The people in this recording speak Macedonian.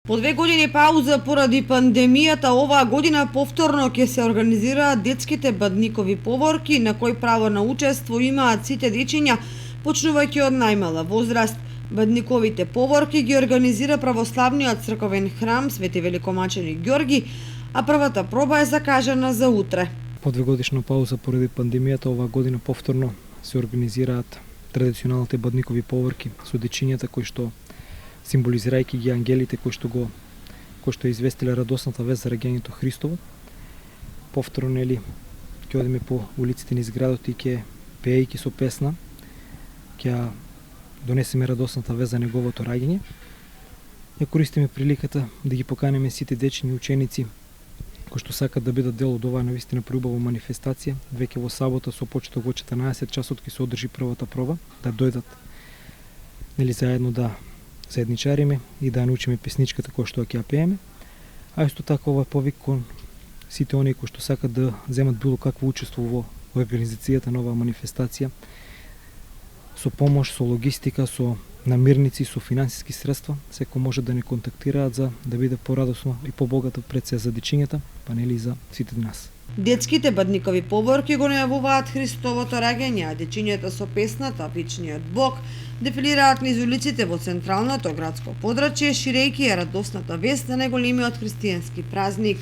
По 2 години пауза поради пандемијата, оваа година повторно ќе се организираат детските бадникови поворки, на кои право на учество имаат сите дечиња, почнувајќи од најмала возраст. Бадниковите поворки ги организира православниот црковен храм Свети Великомаченик Ѓорги, а првата проба е закажана за утре. По 2 годишна пауза поради пандемијата, оваа година повторно се организираат традиционалните бадникови поворки со дечињата кои што символизирајќи ги ангелите кои што известиле радосната вест за раѓањето Христово. Повторно ќе одиме по улиците низ градот и ќе пеејќи со песна ќе донесеме радосната вест за неговото раѓање. Ја користиме приликата да ги поканеме сите дечиња и ученици кои што сакат да бидат дел од оваа навистина преубава манифестација. Веќе во сабота со почеток во 14 часот ќе се одржи првата проба, да дојдат заедно да заедничариме и да научиме песничката која што ќе ја пееме. А исто така ова повик кон сите оние кои што сакат да земат било какво учество во организацијата на оваа манифестација, со помош, со логистика, со намирници, со финансиски средства, секој може да ни контактираат за да биде порадосно и побогато пред се за дечињата, па и за сите нас. Детските бадникови поворки го најавуваат Христовото раѓање, а дечињата со песната Вечниот Бог дефилираат низ улиците во централното градско подрачје, ширејќи ја радосната вест за најголемиот христијански празник.